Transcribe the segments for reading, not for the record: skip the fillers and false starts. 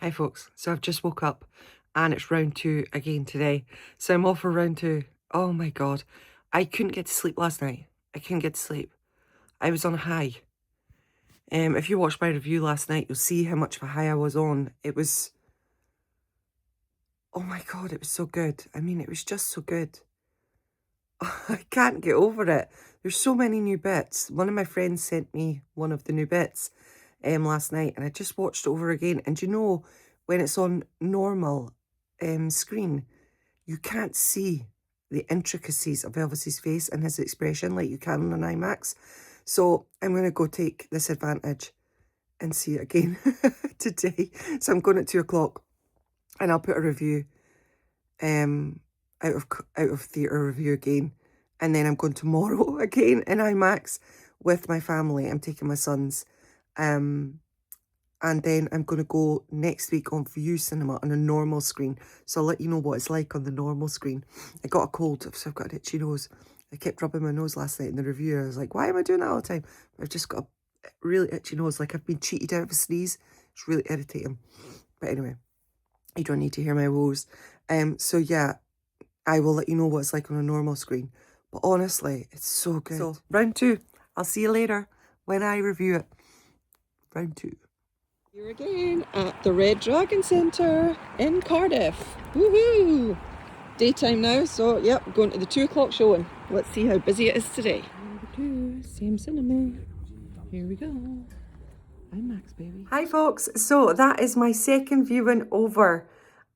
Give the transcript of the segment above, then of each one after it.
Hi folks, so I've just woke up and it's round 2 again today. So I'm off for round 2. Oh my god, I couldn't get to sleep last night. I couldn't get to sleep. I was on a high. If you watched my review last night, you'll see how much of a high I was on. It was, oh my god, it was so good. I mean, it was just so good. I can't get over it. There's so many new bits. One of my friends sent me one of the new bits last night, and I just watched it over again. And you know, when it's on normal screen, you can't see the intricacies of Elvis's face and his expression like you can on an IMAX. So I'm going to go take this advantage and see it again today. So I'm going at 2 o'clock and I'll put a review out of theatre review again. And then I'm going tomorrow again in IMAX with my family. I'm taking my sons. And then I'm going to go next week on View Cinema on a normal screen. So I'll let you know what it's like on the normal screen. I got a cold, so I've got an itchy nose. I kept rubbing my nose last night in the review. I was like, why am I doing that all the time? I've just got a really itchy nose, like I've been cheated out of a sneeze. It's really irritating. But anyway, you don't need to hear my woes. So yeah, I will let you know what it's like on a normal screen. But honestly, it's so good. So, round 2. I'll see you later when I review it. Round 2. Here again at the Red Dragon Centre in Cardiff. Woohoo! Daytime now, so yep, going to the 2 o'clock showing. Let's see how busy it is today. Number 2, same cinema. Here we go. IMAX, baby. Hi folks, so that is my second viewing over.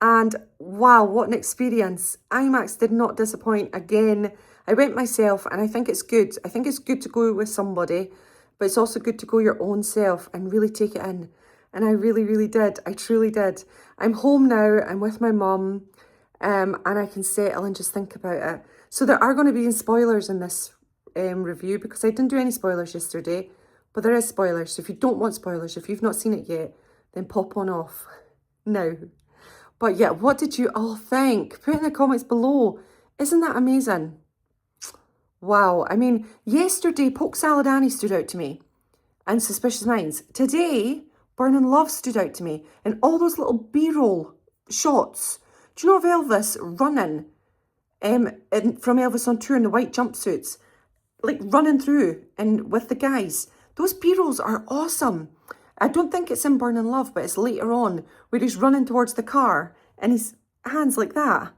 And wow, what an experience. IMAX did not disappoint again. I went myself and I think it's good. I think it's good to go with somebody, but it's also good to go your own self and really take it in. And I really, really did. I truly did. I'm home now. I'm with my mum. And I can settle and just think about it. So there are going to be spoilers in this review because I didn't do any spoilers yesterday. But there is spoilers. So if you don't want spoilers, if you've not seen it yet, then pop on off now. But yeah, what did you all think? Put in the comments below. Isn't that amazing? Wow. I mean, yesterday, Poke Salad Annie stood out to me. And Suspicious Minds. Today, Burning Love stood out to me. And all those little B-roll shots. Do you know of Elvis running from Elvis on tour in the white jumpsuits? Like running through and with the guys. Those B-rolls are awesome. I don't think it's in Burning Love, but it's later on where he's running towards the car and his hands like that.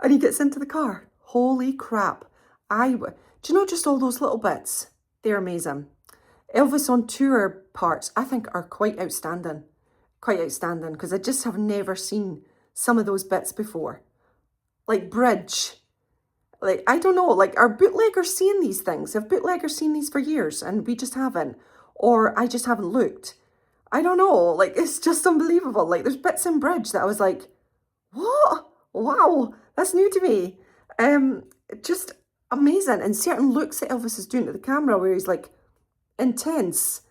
And he gets into the car. Holy crap. Do you know just all those little bits? They're amazing. Elvis on tour parts, I think, are quite outstanding. Quite outstanding, because I just have never seen some of those bits before. Like Bridge. Like, I don't know, like, are bootleggers seeing these things? Have bootleggers seen these for years and we just haven't? Or I just haven't looked? I don't know, like, it's just unbelievable. Like, there's bits in Bridge that I was like, what? Wow, that's new to me. Just amazing. And certain looks that Elvis is doing to the camera where he's like, intense.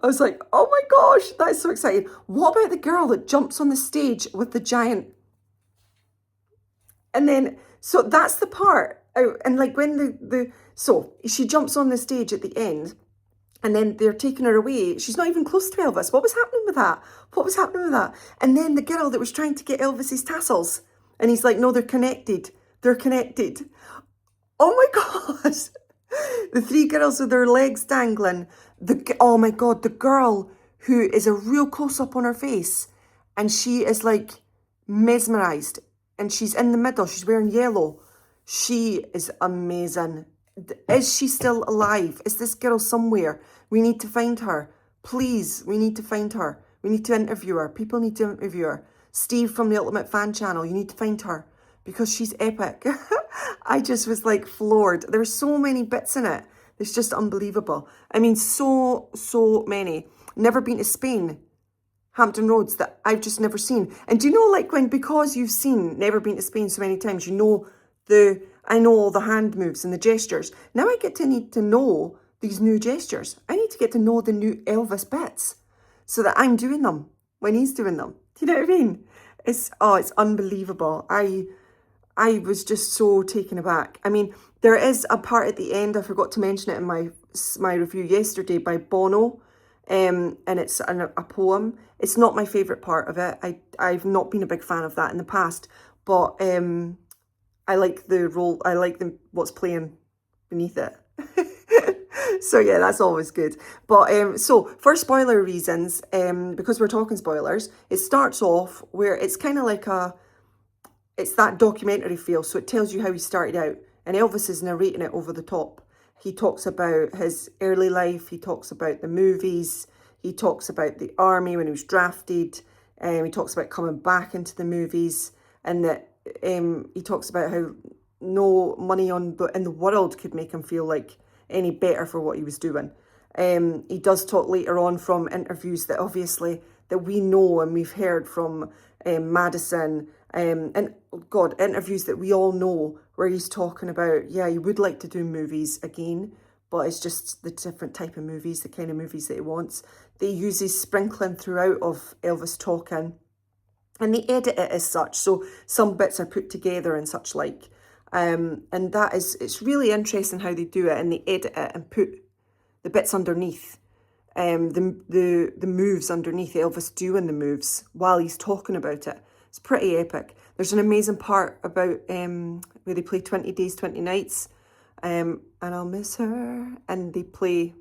I was like, oh my gosh, that's so exciting. What about the girl that jumps on the stage with the giant? And then, so that's the part. And like when so she jumps on the stage at the end and then they're taking her away. She's not even close to Elvis. What was happening with that? What was happening with that? And then the girl that was trying to get Elvis's tassels. And he's like, no, they're connected. They're connected. Oh my gosh. The 3 girls with their legs dangling. Oh my God, the girl who is a real close-up on her face and she is like mesmerised and she's in the middle, she's wearing yellow. She is amazing. Is she still alive? Is this girl somewhere? We need to find her. Please, we need to find her. We need to interview her. People need to interview her. Steve from the Ultimate Fan Channel, you need to find her because she's epic. I just was like floored. There's so many bits in it. It's just unbelievable. I mean, so many. Never been to Spain, Hampton Roads, that I've just never seen. And do you know, like, because you've seen Never Been to Spain so many times, you know I know all the hand moves and the gestures. Now I need to know these new gestures. I need to get to know the new Elvis bits so that I'm doing them when he's doing them. Do you know what I mean? It's unbelievable. I was just so taken aback. I mean, there is a part at the end, I forgot to mention it in my review yesterday, by Bono, and it's a poem. It's not my favourite part of it. I've not been a big fan of that in the past, but I like the role. I like what's playing beneath it. So yeah, that's always good. But so for spoiler reasons, because we're talking spoilers, it starts off where it's kind of like it's that documentary feel. So it tells you how he started out, and Elvis is narrating it over the top. He talks about his early life. He talks about the movies. He talks about the army when he was drafted. He talks about coming back into the movies, and that he talks about how no money in the world could make him feel like any better for what he was doing. He does talk later on from interviews that obviously that we know and we've heard from Madison, and God, interviews that we all know where he's talking about, yeah, he would like to do movies again, but it's just the different type of movies, the kind of movies that he wants. They use his sprinkling throughout of Elvis talking, and they edit it as such, so some bits are put together and such like. And it's really interesting how they do it, and they edit it and put the bits underneath, the moves underneath, Elvis doing the moves while he's talking about it. It's pretty epic. There's an amazing part about where they play 20 Days, 20 Nights, and I'll miss her, and they play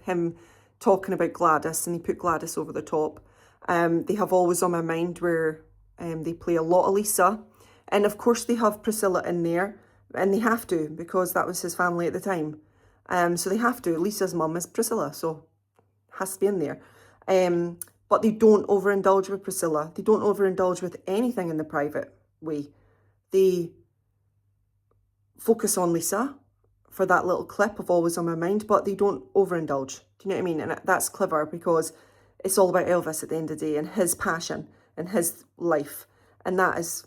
him talking about Gladys, and he put Gladys over the top. They have Always on My Mind, where they play a lot of Lisa, and of course they have Priscilla in there, and they have to, because that was his family at the time. So they have to. Lisa's mum is Priscilla, so it has to be in there. But they don't overindulge with Priscilla. They don't overindulge with anything in the private way. They focus on Lisa for that little clip of Always on My Mind, but they don't overindulge. Do you know what I mean? And that's clever, because it's all about Elvis at the end of the day and his passion and his life. And that is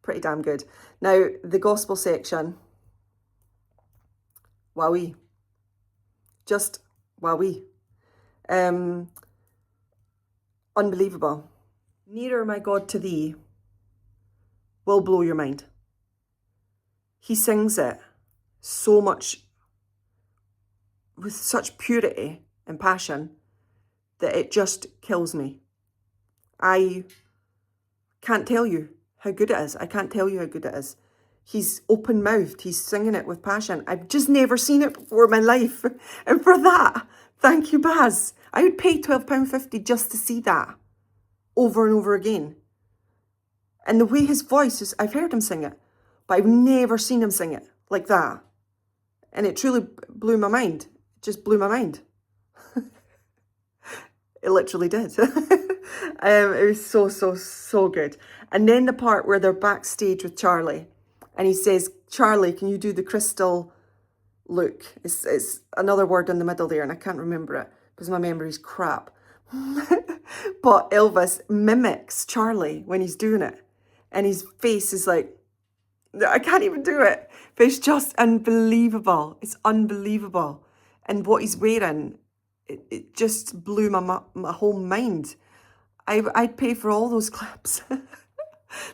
pretty damn good. Now, the gospel section, wowee. Just wowee. Unbelievable. Nearer, my God, to thee will blow your mind. He sings it so much, with such purity and passion, that it just kills me. I can't tell you how good it is. I can't tell you how good it is. He's open-mouthed. He's singing it with passion. I've just never seen it before in my life. And for that, thank you, Baz. I would pay £12.50 just to see that over and over again. And the way his voice is, I've heard him sing it, but I've never seen him sing it like that. And it truly blew my mind. It just blew my mind. It literally did. It was so good. And then the part where they're backstage with Charlie, and he says, Charlie, can you do the crystal look? It's another word in the middle there, and I can't remember it because my memory's crap. But Elvis mimics Charlie when he's doing it, and his face is like, I can't even do it. But it's just unbelievable. It's unbelievable. And what he's wearing, it just blew my whole mind. I'd pay for all those clips.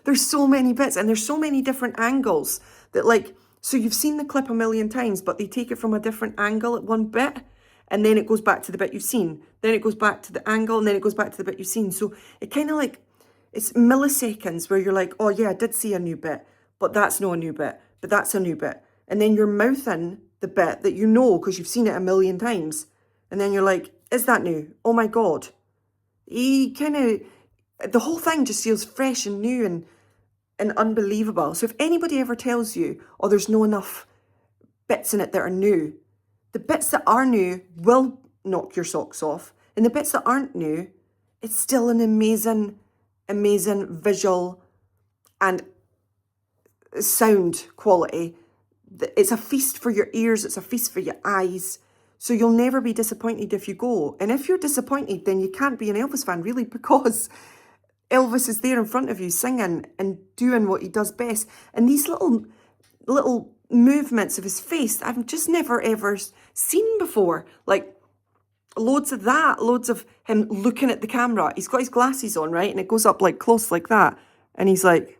There's so many bits, and there's so many different angles that, like, so you've seen the clip a million times, but they take it from a different angle at one bit, and then it goes back to the bit you've seen. Then it goes back to the angle, and then it goes back to the bit you've seen. So it kind of like, it's milliseconds where you're like, oh yeah, I did see a new bit, but that's not a new bit, but that's a new bit. And then you're mouthing the bit that you know because you've seen it a million times. And then you're like, is that new? Oh my God. He kind of, the whole thing just feels fresh and new and unbelievable. So if anybody ever tells you, oh, there's no enough bits in it that are new, the bits that are new will knock your socks off. And the bits that aren't new, it's still an amazing, amazing visual and sound quality. It's a feast for your ears. It's a feast for your eyes. So you'll never be disappointed if you go. And if you're disappointed, then you can't be an Elvis fan, really, because Elvis is there in front of you singing and doing what he does best. And these little movements of his face, I've just never, ever seen before. Like, loads of that, loads of him looking at the camera. He's got his glasses on, right? And it goes up, like, close like that. And he's like,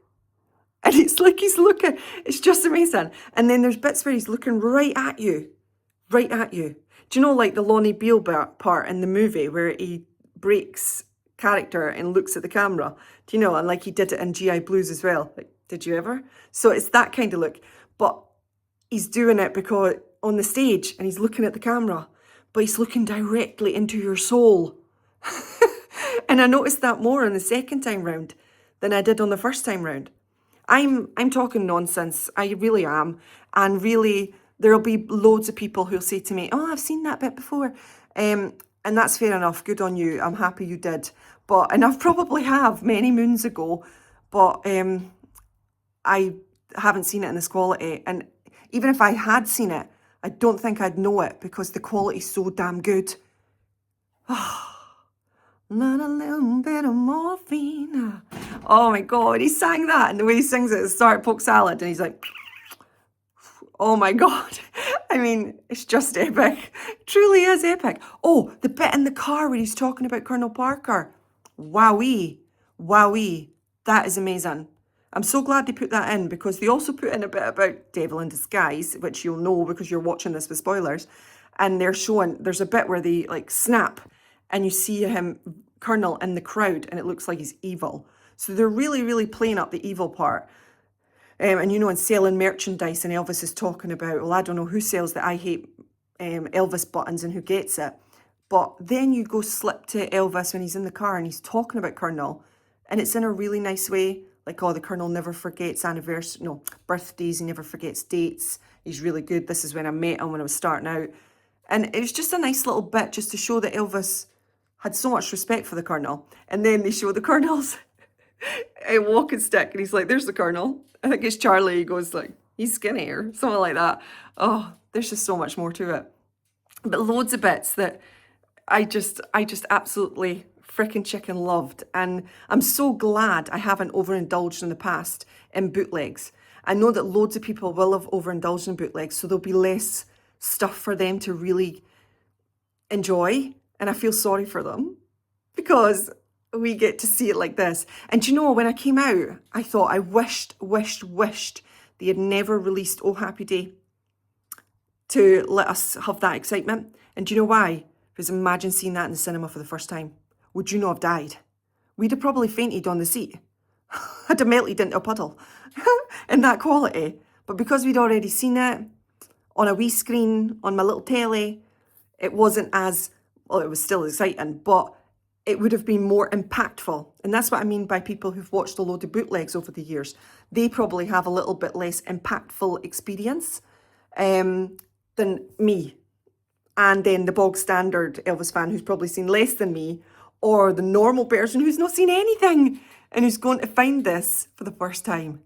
and it's like he's looking. It's just amazing. And then there's bits where he's looking right at you. Right at you. Do you know, like the Lonnie Beale part in the movie where he breaks character and looks at the camera? Do you know? And like he did it in GI Blues as well. Like, did you ever? So it's that kind of look. But he's doing it because on the stage and he's looking at the camera, but he's looking directly into your soul. And I noticed that more on the second time round than I did on the first time round. I'm talking nonsense. I really am. And really, there'll be loads of people who'll say to me, oh, I've seen that bit before. And that's fair enough. Good on you. I'm happy you did. And I probably have many moons ago, but I haven't seen it in this quality. And even if I had seen it, I don't think I'd know it because the quality's so damn good. Not a little bit of morphine. Oh my God, he sang that, and the way he sings it is Start Poke Salad, and he's like, oh my God. I mean, it's just epic. It truly is epic. Oh, the bit in the car where he's talking about Colonel Parker. Wowee. Wowee. That is amazing. I'm so glad they put that in because they also put in a bit about Devil in Disguise, which you'll know because you're watching this with spoilers. And they're showing, there's a bit where they like snap and you see him, Colonel, in the crowd, and it looks like he's evil. So they're really, really playing up the evil part. And you know, in selling merchandise, and Elvis is talking about, well, I don't know who sells the I Hate Elvis buttons and who gets it. But then you go slip to Elvis when he's in the car and he's talking about Colonel, and it's in a really nice way. Like, oh, the Colonel never forgets birthdays, he never forgets dates. He's really good. This is when I met him when I was starting out. And it was just a nice little bit just to show that Elvis had so much respect for the Colonel. And then they show the Colonel's a walking stick, and he's like, there's the Colonel. I think it's Charlie. He goes like, he's skinny or something like that. Oh, there's just so much more to it. But loads of bits that I just absolutely freaking chicken loved. And I'm so glad I haven't overindulged in the past in bootlegs. I know that loads of people will have overindulged in bootlegs, so there'll be less stuff for them to really enjoy. And I feel sorry for them because we get to see it like this. And you know, when I came out, I thought I wished they had never released Oh Happy Day to let us have that excitement. And do you know why? Because imagine seeing that in the cinema for the first time. Would you not have died? We'd have probably fainted on the seat. I'd have melted into a puddle in that quality. But because we'd already seen it on a wee screen, on my little telly, it wasn't as, well, it was still exciting, but it would have been more impactful. And that's what I mean by people who've watched a load of bootlegs over the years. They probably have a little bit less impactful experience than me. And then the bog standard Elvis fan who's probably seen less than me, or the normal person who's not seen anything and who's going to find this for the first time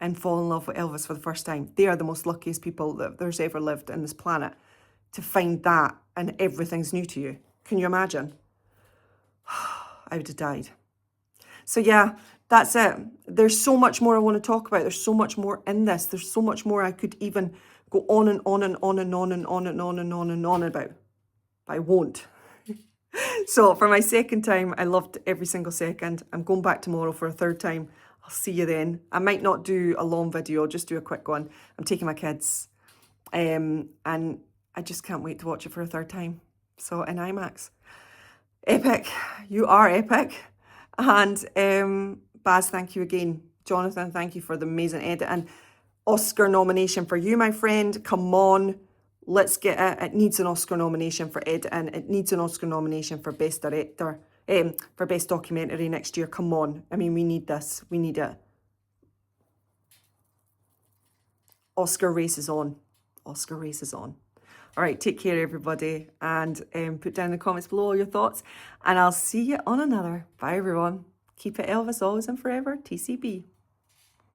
and fall in love with Elvis for the first time. They are the most luckiest people that there's ever lived on this planet to find that, and everything's new to you. Can you imagine? I would have died. So yeah, that's it. There's so much more I want to talk about. There's so much more in this. There's so much more I could even go on and on and on and on and on and on and on and on about. But I won't. So for my second time, I loved every single second. I'm going back tomorrow for a third time. I'll see you then. I might not do a long video, just do a quick one. I'm taking my kids. And I just can't wait to watch it for a third time. So in IMAX. Epic. You are epic. And Baz, thank you again. Jonathan, thank you for the amazing edit. And Oscar nomination for you, my friend. Come on. Let's get it. It needs an Oscar nomination for editing. It needs an Oscar nomination for Best Director, for Best Documentary next year. Come on. I mean, we need this. We need it. Oscar race is on. Oscar race is on. All right, take care, everybody. And put down in the comments below all your thoughts. And I'll see you on another. Bye, everyone. Keep it Elvis, always and forever. TCB.